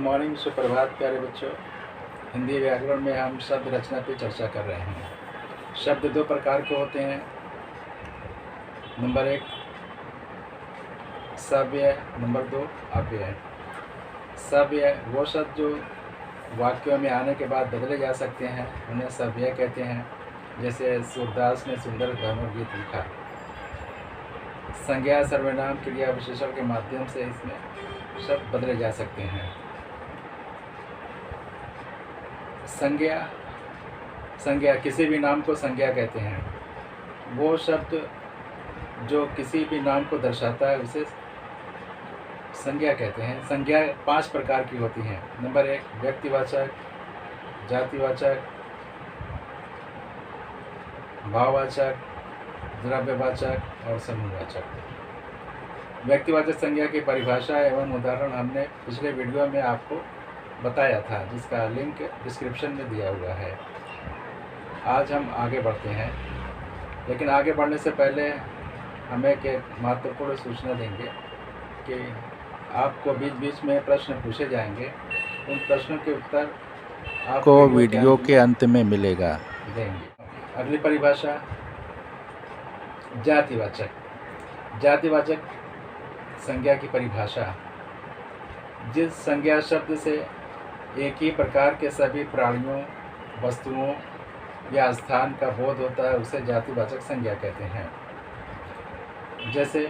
Morning, सुप्रभात प्यारे बच्चों। हिंदी व्याकरण में हम शब्द रचना पे चर्चा कर रहे हैं। शब्द दो प्रकार के होते हैं। नंबर एक सव्यय, नंबर दो अव्यय। सव्यय वो शब्द जो वाक्यों में आने के बाद बदले जा सकते हैं, उन्हें सव्यय कहते हैं। जैसे सूरदास ने सुंदर धर्मगीत लिखा। संज्ञा, सर्वनाम, क्रिया, विशेषण के माध्यम से इसमें शब्द बदले जा सकते हैं। संज्ञा किसी भी नाम को संज्ञा कहते हैं। वो शब्द जो किसी भी नाम को दर्शाता है उसे संज्ञा कहते हैं। संज्ञा 5 प्रकार की होती हैं। नंबर 1 व्यक्तिवाचक, जातिवाचक, भाववाचक, द्रव्यवाचक और समूहवाचक। व्यक्तिवाचक संज्ञा की परिभाषा एवं उदाहरण हमने पिछले वीडियो में आपको बताया था, जिसका लिंक डिस्क्रिप्शन में दिया हुआ है। आज हम आगे बढ़ते हैं, लेकिन आगे बढ़ने से पहले हम एक महत्वपूर्ण सूचना देंगे कि आपको बीच बीच में प्रश्न पूछे जाएंगे। उन प्रश्नों के उत्तर आपको वीडियो के अंत में मिलेगा देंगे। अगली परिभाषा जातिवाचक। जातिवाचक संज्ञा की परिभाषा जिस संज्ञा शब्द से एक ही प्रकार के सभी प्राणियों, वस्तुओं या स्थान का बोध होता है उसे जातिवाचक संज्ञा कहते हैं। जैसे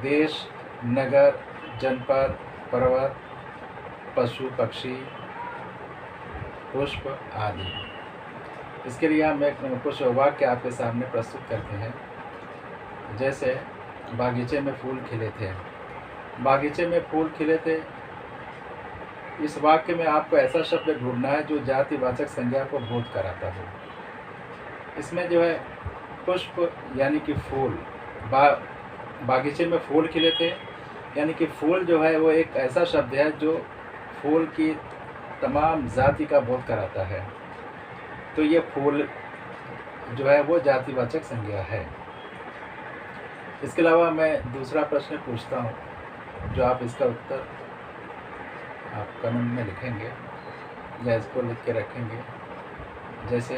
देश, नगर, जनपद, पर्वत, पशु, पक्षी, पुष्प आदि। इसके लिए हम कुछ वाक्य आपके सामने प्रस्तुत करते हैं। जैसे बागीचे में फूल खिले थे। बागीचे में फूल खिले थे, इस वाक्य में आपको ऐसा शब्द ढूंढना है जो जातिवाचक संज्ञा को बोध कराता हो। इसमें जो है पुष्प यानी कि फूल, बागीचे में फूल खिले थे यानी कि फूल जो है वो एक ऐसा शब्द है जो फूल की तमाम जाति का बोध कराता है। तो ये फूल जो है वो जातिवाचक संज्ञा है। इसके अलावा मैं दूसरा प्रश्न पूछता हूँ, जो आप इसका उत्तर आप कमेंट में लिखेंगे या इसको लिख के रखेंगे। जैसे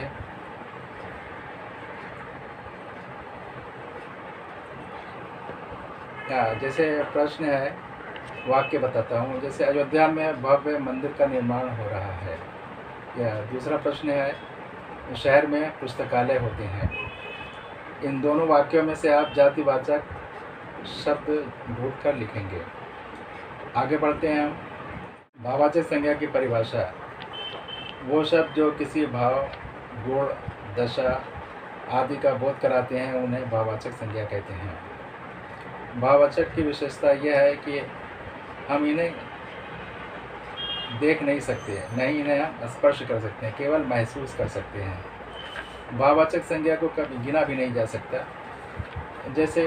प्रश्न है, वाक्य बताता हूँ। जैसे अयोध्या में भव्य मंदिर का निर्माण हो रहा है। या दूसरा प्रश्न है, शहर में पुस्तकालय होते हैं। इन दोनों वाक्यों में से आप जातिवाचक शब्द ढूंढ कर लिखेंगे। आगे बढ़ते हैं हम। भाववाचक संज्ञा की परिभाषा वो शब्द जो किसी भाव, गुण, दशा आदि का बोध कराते हैं उन्हें भाववाचक संज्ञा कहते हैं। भाववाचक की विशेषता यह है कि हम इन्हें देख नहीं सकते, नहीं इन्हें हम स्पर्श कर सकते हैं, केवल महसूस कर सकते हैं। भाववाचक संज्ञा को कभी गिना भी नहीं जा सकता। जैसे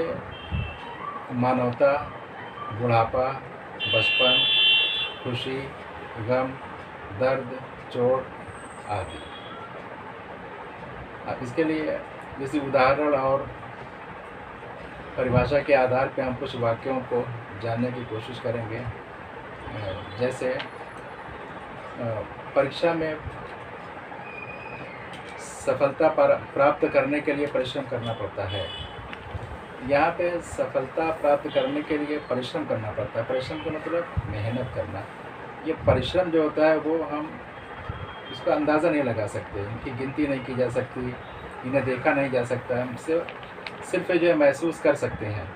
मानवता, बुढ़ापा, बचपन, खुशी, गम, दर्द, चोट आदि। इसके लिए किसी उदाहरण और परिभाषा के आधार पर हम कुछ वाक्यों को जानने की कोशिश करेंगे। जैसे परीक्षा में सफलता प्राप्त करने के लिए परिश्रम करना पड़ता है। यहाँ पे सफलता प्राप्त करने के लिए परिश्रम करना पड़ता है। परिश्रम का मतलब मेहनत करना। ये परिश्रम जो होता है वो हम उसका अंदाज़ा नहीं लगा सकते, इनकी गिनती नहीं की जा सकती, इन्हें देखा नहीं जा सकता। हम सिर्फ जो है महसूस कर सकते हैं।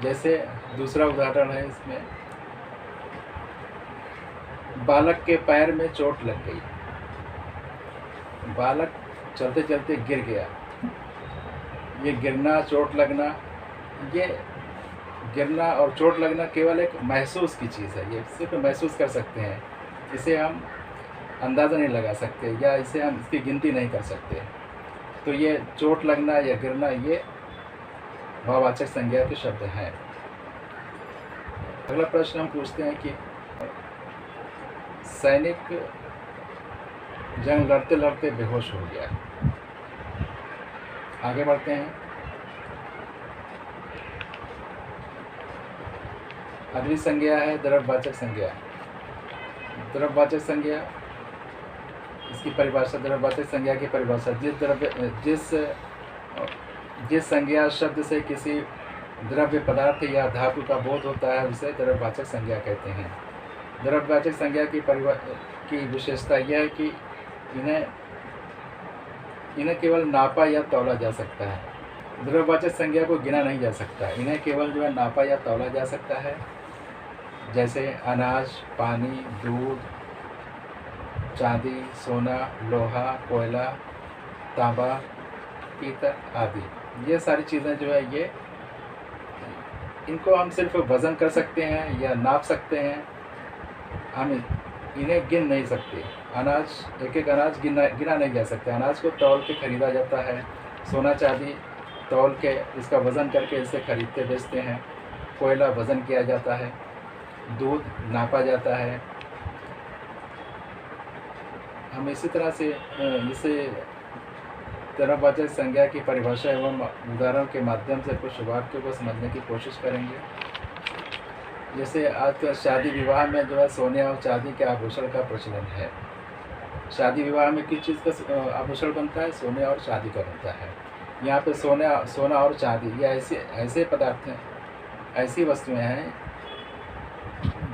जैसे दूसरा उदाहरण है इसमें, बालक के पैर में चोट लग गई। बालक चलते चलते गिर गया। ये गिरना, चोट लगना, ये गिरना और चोट लगना केवल एक महसूस की चीज़ है। ये सिर्फ महसूस कर सकते हैं, इसे हम अंदाज़ा नहीं लगा सकते या इसे हम इसकी गिनती नहीं कर सकते। तो ये चोट लगना या गिरना ये भाववाचक संज्ञा के शब्द हैं। अगला प्रश्न हम पूछते हैं कि सैनिक जंग लड़ते लड़ते बेहोश हो गया। आगे बढ़ते हैं। अगली संज्ञा है द्रव्यवाचक संज्ञा। द्रव्यवाचक संज्ञा, इसकी परिभाषा, द्रव्यवाचक संज्ञा की परिभाषा, जिस संज्ञा शब्द से किसी द्रव्य पदार्थ या धातु का बोध होता है उसे द्रव्यवाचक संज्ञा कहते हैं। द्रव्यवाचक संज्ञा की विशेषता यह है कि इन्हें केवल नापा या तौला जा सकता है। द्रव्यवाचक संज्ञा को गिना नहीं जा सकता, इन्हें केवल जो है नापा या तौला जा सकता है। जैसे अनाज, पानी, दूध, चांदी, सोना, लोहा, कोयला, तांबा, पीतल आदि। ये सारी चीज़ें जो है ये इनको हम सिर्फ वज़न कर सकते हैं या नाप सकते हैं, हम इन्हें गिन नहीं सकते। अनाज, एक एक अनाज गिना नहीं जा सकता। अनाज को तौल के ख़रीदा जाता है। सोना चांदी तौल के इसका वज़न करके इसे खरीदते बेचते हैं। कोयला वज़न किया जाता है। दूध नापा जाता है। हम इसी तरह से इसे द्रव्यवाचक संज्ञा की परिभाषा एवं उदाहरण के माध्यम से कुछ वाक्यों को समझने की कोशिश करेंगे। जैसे आजकल शादी विवाह में जो है सोने और चांदी के आभूषण का प्रचलन है। शादी विवाह में किस चीज़ का आभूषण बनता है? सोने और चांदी का बनता है। यहाँ पे सोना और चांदी ये ऐसे पदार्थ हैं, ऐसी वस्तुएं हैं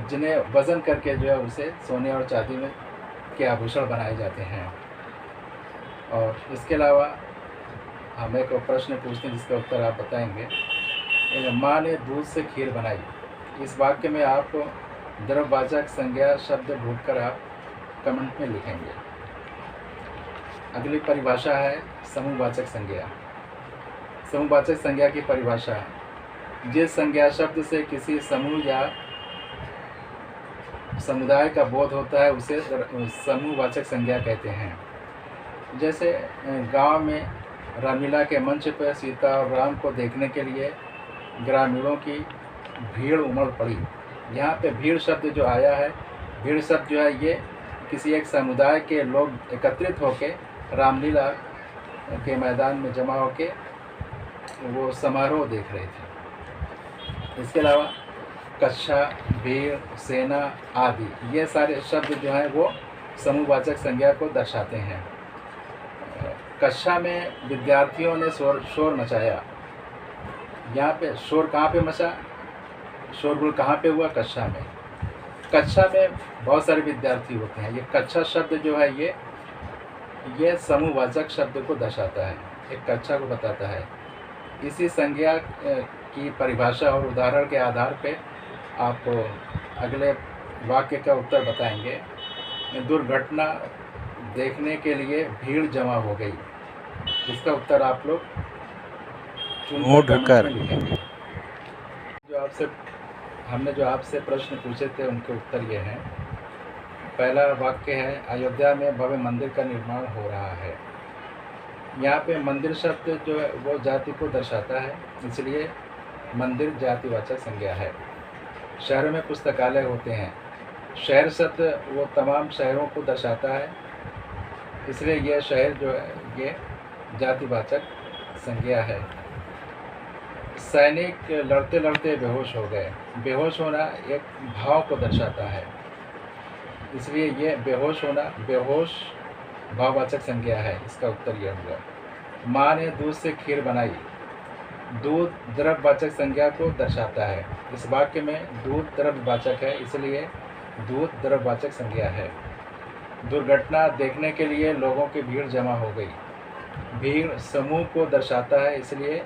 जिन्हें वज़न करके जो है उसे सोने और चांदी में के आभूषण बनाए जाते हैं। और इसके अलावा हम एक प्रश्न पूछते हैं जिसका उत्तर आप बताएंगे। माँ ने दूध से खीर बनाई। इस वाक्य में आप द्रव्यवाचक संज्ञा शब्द ढूंढकर आप कमेंट में लिखेंगे। अगली परिभाषा है समूहवाचक संज्ञा। समूहवाचक संज्ञा की परिभाषा, जिस संज्ञा शब्द से किसी समूह या समुदाय का बोध होता है उसे समूहवाचक संज्ञा कहते हैं। जैसे गांव में रामलीला के मंच पर सीता और राम को देखने के लिए ग्रामीणों की भीड़ उमड़ पड़ी। यहाँ पे भीड़ शब्द जो आया है, भीड़ शब्द जो है ये किसी एक समुदाय के लोग एकत्रित होकर रामलीला के मैदान में जमा होके वो समारोह देख रहे थे। इसके अलावा कक्षा, भीड़, सेना आदि ये सारे शब्द जो हैं वो समूहवाचक संज्ञा को दर्शाते हैं। कक्षा में विद्यार्थियों ने शोर मचाया। यहाँ पे शोर कहाँ पे मचा? शोरगुल कहाँ पे हुआ? कक्षा में। कक्षा में बहुत सारे विद्यार्थी होते हैं। ये कक्षा शब्द जो है ये समूहवाचक शब्द को दर्शाता है, एक कक्षा को बताता है। इसी संज्ञा की परिभाषा और उदाहरण के आधार पे आप अगले वाक्य का उत्तर बताएंगे। दुर्घटना देखने के लिए भीड़ जमा हो गई। इसका उत्तर आप लोग चुनकर लिखेंगे। हमने जो आपसे प्रश्न पूछे थे उनके उत्तर ये हैं। पहला वाक्य है, अयोध्या में भव्य मंदिर का निर्माण हो रहा है। यहाँ पे मंदिर शब्द जो है वो जाति को दर्शाता है, इसलिए मंदिर जातिवाचक संज्ञा है। शहरों में पुस्तकालय होते हैं। शहर शब्द वो तमाम शहरों को दर्शाता है, इसलिए यह शहर जो है ये जातिवाचक संज्ञा है। सैनिक लड़ते लड़ते बेहोश हो गए। बेहोश होना एक भाव को दर्शाता है, इसलिए ये बेहोश होना बेहोश भाववाचक संज्ञा है। इसका उत्तर यह हुआ। माँ ने दूध से खीर बनाई। दूध द्रव्यवाचक संज्ञा को दर्शाता है। इस वाक्य में दूध द्रव्यवाचक है, इसलिए दूध द्रव्यवाचक संज्ञा है। दुर्घटना देखने के लिए लोगों की भीड़ जमा हो गई। भीड़ समूह को दर्शाता है, इसलिए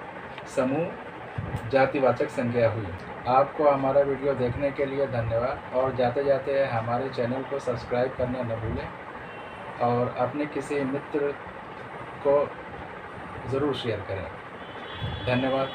समूह जातिवाचक संज्ञा हुई। आपको हमारा वीडियो देखने के लिए धन्यवाद, और जाते जाते हमारे चैनल को सब्सक्राइब करना न भूलें और अपने किसी मित्र को ज़रूर शेयर करें। धन्यवाद।